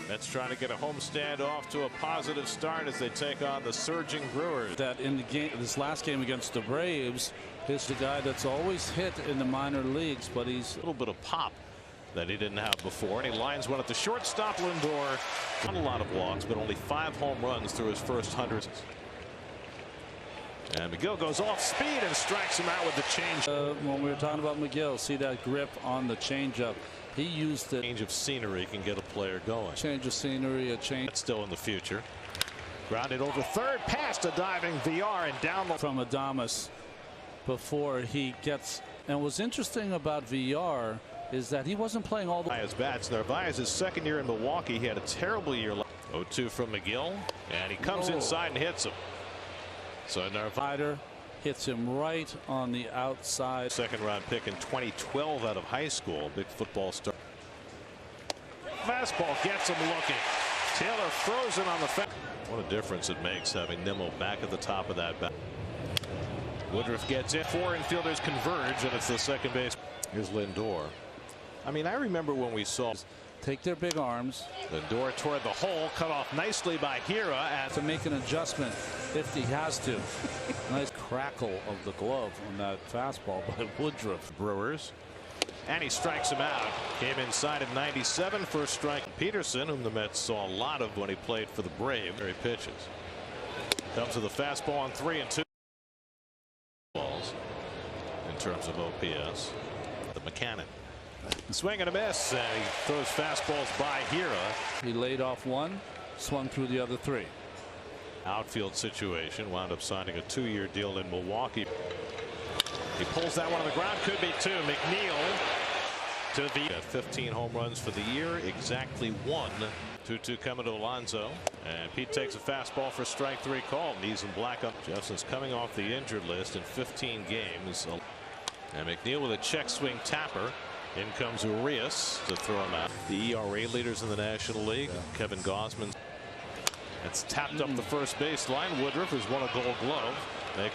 Mets trying to get a homestand off to a positive start as they take on the surging Brewers. That in the game, this last game against the Braves, is the guy that's always hit in the minor leagues, but he's a little bit of pop that he didn't have before, and he lines one at the shortstop. Lindor, not a lot of walks, but only 5 home runs through his first 100. And McGill goes off speed and strikes him out with the change. When we were talking about McGill, see that grip on the changeup. He used the change of scenery can get a player going. Change of scenery, a change. That's still in the future. Grounded over third, past a diving VR and down from Adames before he gets. And what's interesting about VR is that he wasn't playing all the his bats. Narvaez's second year in Milwaukee, he had a terrible year. 0-2 from McGill, and he comes inside and hits him. So Narvaez hits him right on the outside. Second round pick in 2012 out of high school. Big football star. Fastball gets him looking. Taylor frozen on the fence. What a difference it makes having Nimmo back at the top of that bat. Woodruff gets in. 4 infielders converge, and it's the second base. Here's Lindor. I mean, I remember when we saw take their big arms. Lindor toward the hole, cut off nicely by Hira, and to make an adjustment if he has to. Nice crackle of the glove on that fastball by Woodruff. Brewers, and he strikes him out. Came inside at 97 for a strike. Peterson, whom the Mets saw a lot of when he played for the Braves, he pitches. Comes with a fastball on 3-2 balls in terms of OPS. The Mechanic. Swing and a miss, and he throws fastballs by Hira. He laid off one, swung through the other 3. Outfield situation, wound up signing a 2-year deal in Milwaukee. He pulls that one on the ground, could be 2. McNeil to the 15 home runs for the year, exactly 1. 2-2 coming to Alonso, and Pete takes a fastball for strike 3 called. Knees and black up. Jefferson's coming off the injured list in 15 games. And McNeil with a check swing tapper. In comes Urias to throw him out. The ERA leaders in the National League. Kevin Gausman. It's tapped up the first baseline. Woodruff has won a Gold Glove. Make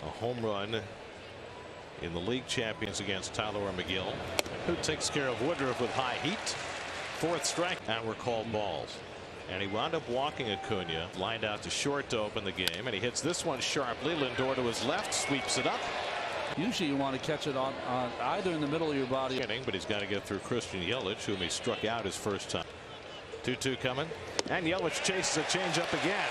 a home run in the league champions against Tyler McGill, who takes care of Woodruff with high heat. 4th strike, and we're called balls. And he wound up walking Acuna, lined out to short to open the game, and he hits this one sharply. Lindor to his left, sweeps it up. Usually you want to catch it on either in the middle of your body. But he's got to get through Christian Yelich, whom he struck out his first time. 2-2 coming, and Yelich chases a changeup again.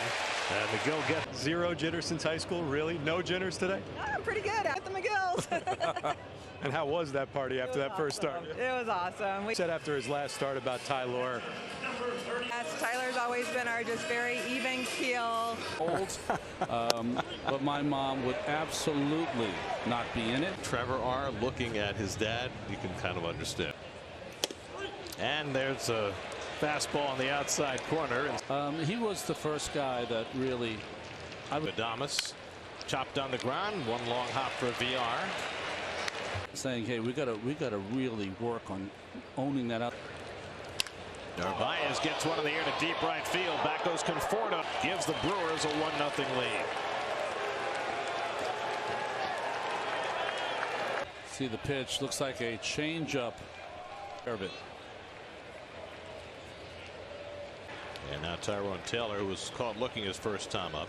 And McGill gets 0 jitters since high school. Really? No jitters today? I'm pretty good at the McGills. And how was that party after that first start? It was awesome. We said after his last start about Tyler. Yes, Tyler's always been our just very even keel. But my mom would absolutely not be in it. Trevor R. looking at his dad, you can kind of understand. And there's a fastball on the outside corner. He was the first guy that really. Adames chopped on the ground. One long hop for a VR. Saying, hey, we gotta really work on owning that up. Narvaez gets one in the air to deep right field. Back goes Conforto. Gives the Brewers a 1-0 lead. See the pitch. Looks like a changeup. And now Tyrone Taylor, who was caught looking his first time up.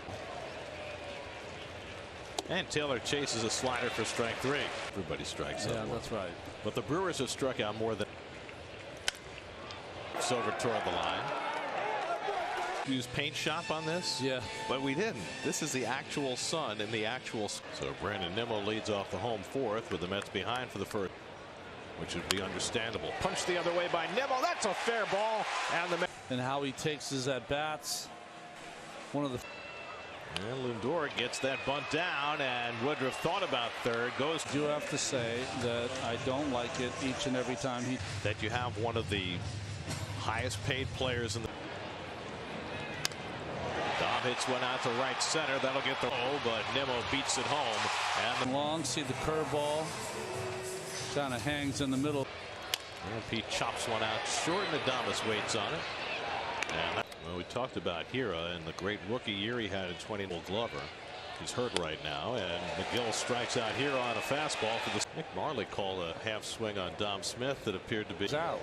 And Taylor chases a slider for strike 3. Everybody strikes out. Yeah, that's right. But the Brewers have struck out more than. Over toward the line. Use paint shop on this? Yeah. But we didn't. This is the actual sun in the actual. So Brandon Nimmo leads off the home 4th with the Mets behind for the first, which would be understandable. Punched the other way by Nimmo. That's a fair ball. And the Mets. And how he takes his at-bats. One of the. And Lindor gets that bunt down, and Woodruff thought about third. Goes. I do have to say that I don't like it each and every time he. That you have one of the highest paid players in the. Dom hits one out to right center. That'll get the but Nimmo beats it home. And long, see the curveball kind of hangs in the middle. And Pete chops one out short, and Adames waits on it. And well, we talked about Hira and the great rookie year he had in 20. Glover. He's hurt right now, and McGill strikes out Hira on a fastball for the. Nick Marley called a half swing on Dom Smith that appeared to be out.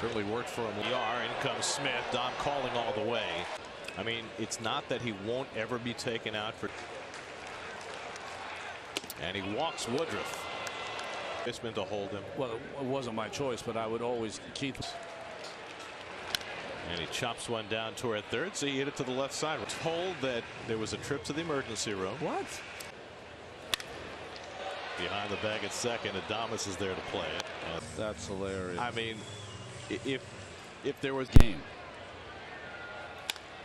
Certainly worked for him. In comes Smith. Dom calling all the way. I mean, it's not that he won't ever be taken out for. And he walks Woodruff. It's been to hold him. Well, it wasn't my choice, but I would always keep. And he chops one down toward third, so he hit it to the left side. We're told that there was a trip to the emergency room. What? Behind the bag at second, Adames is there to play it. That's hilarious. I mean, if there was game.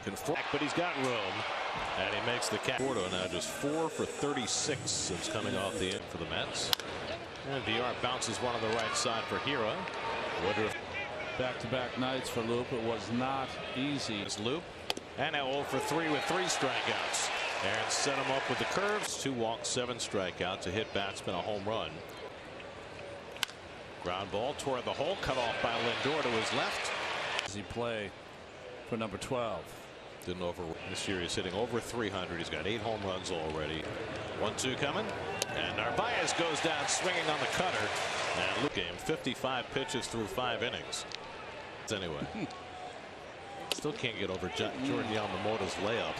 But he's got room, and he makes the catch. Porto now just 4 for 36 since coming off the end for the Mets. And VR bounces one on the right side for Hira. Woodruff. Back-to-back nights for Loop. It was not easy. It's Loop, and now 0 for 3 with 3 strikeouts. Aaron set him up with the curves. 2 walks, 7 strikeouts. A hit batsman, a home run. Ground ball toward the hole, cut off by Lindor to his left. Does he play for number 12? Didn't over this year. He's hitting over 300. He's got 8 home runs already. 1-2 coming, and Narvaez goes down swinging on the cutter. And Luke game 55 pitches through 5 innings. Anyway, still can't get over Jordan Yamamoto's layup.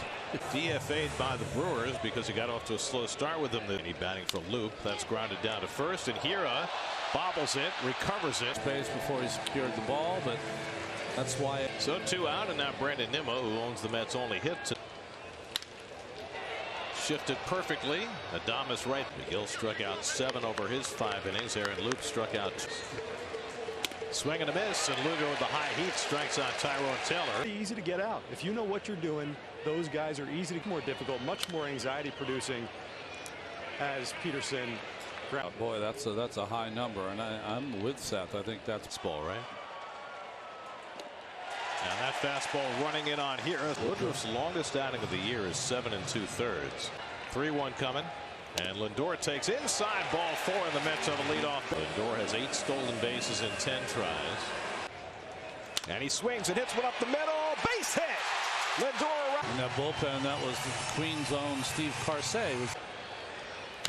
DFA'd by the Brewers because he got off to a slow start with them. He batting for Loop. That's grounded down to first, and Hira bobbles it, recovers it. Space before he secured the ball, but that's why. So 2 out, and now Brandon Nimmo, who owns the Mets' only hit. Shifted perfectly. Adames right. McGill struck out 7 over his 5 innings. Aaron Loop struck out 2. Swing and a miss, and Lugo with the high heat strikes out Tyrone Taylor. Easy to get out. If you know what you're doing, those guys are easy to more difficult, much more anxiety producing as Peterson. Boy, that's a high number, and I'm with Seth. I think that's ball, right? And that fastball running in on here. Woodruff's longest outing of the year is 7 2/3. 3-1 coming. And Lindor takes inside ball 4, and the Mets have a leadoff. Lindor has 8 stolen bases in 10 tries. And he swings and hits one up the middle. Base hit. Lindor. In that bullpen, that was the Queen's own Steve Carsey.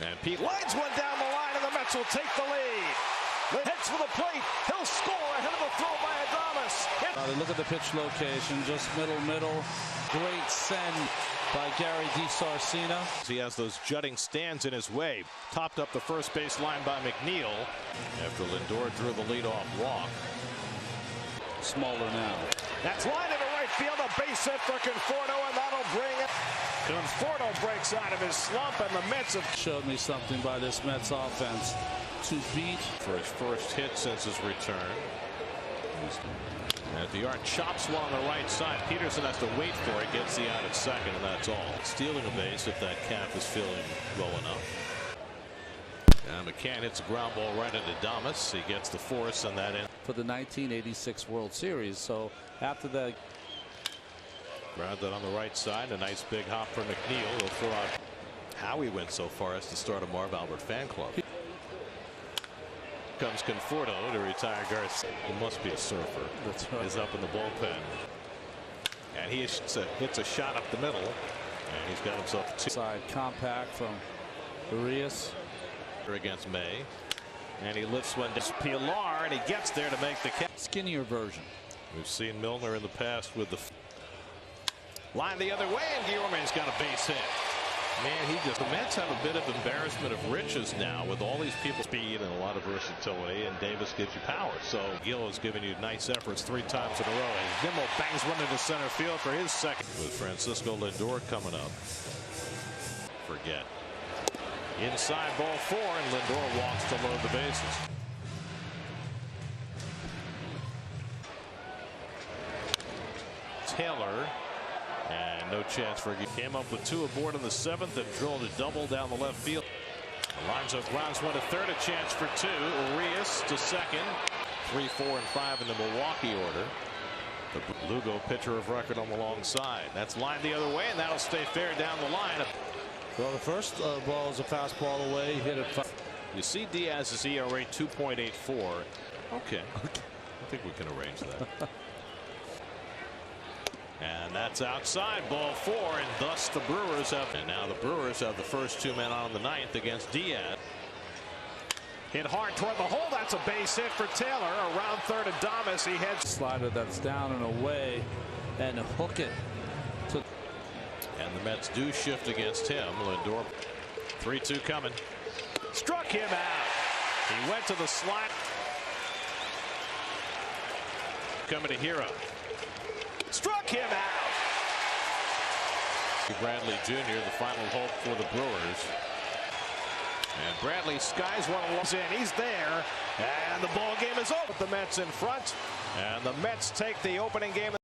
And Pete lines one down the line, and the Mets will take the lead. Heads for the plate. He'll score ahead of the throw by Adames. Look at the pitch location, just middle. Great send by Gary DiSarcina. He has those jutting stands in his way. Topped up the first base line by McNeil after Lindor drew the leadoff walk. Smaller now. That's line into right field. A base hit for Conforto, and that'll bring it. Conforto breaks out of his slump, and the Mets have showed me something by this Mets offense to beat for his first hit since his return. And the yard chops one on the right side. Peterson has to wait for it, gets the out at second, and that's all. Stealing a base if that calf is feeling well enough. And McCann hits a ground ball right into Adames. He gets the force, and that in for the 1986 World Series. So after that, grounded on the right side, a nice big hop for McNeil. He'll throw out. How he went so far as to start a Marv Albert fan club. Comes Conforto to retire Garcia. He must be a surfer. That's right. He's up in the bullpen, and he hits a shot up the middle, and he's got himself 2. Side compact from Urias Against May, and he lifts one to Pilar, and he gets there to make the catch. Skinnier version. We've seen Milner in the past with the line the other way, and Guillorme's got a base hit. Man, the Mets have a bit of embarrassment of riches now with all these people speed and a lot of versatility, and Davis gives you power. So Gil has given you nice efforts 3 times in a row, and Nimmo bangs one into center field for his second. With Francisco Lindor coming up. Forget. Inside ball 4, and Lindor walks to load the bases. Taylor. And no chance for he came up with 2 aboard in the 7th and drilled a double down the left field. Lines up grounds 1 to third, a chance for 2. Urias to second. 3, 4, and 5 in the Milwaukee order. The Lugo pitcher of record on the long side. That's lined the other way, and that'll stay fair down the line. Well, the first ball is a fastball away. He hit it. You see Diaz's ERA 2.84. Okay. I think we can arrange that. And that's outside ball 4, and thus the Brewers have. And now the Brewers have the first 2 men on the 9th against Diaz. Hit hard toward the hole. That's a base hit for Taylor. Around third, Adames. He heads. Slider that's down and away, and hook it to. And the Mets do shift against him. Lindor. 3-2 coming. Struck him out. He went to the slot. Coming to Hero. Struck him out. Bradley Jr., the final hope for the Brewers. And Bradley skies one in. He's there. And the ball game is over. The Mets in front. And the Mets take the opening game.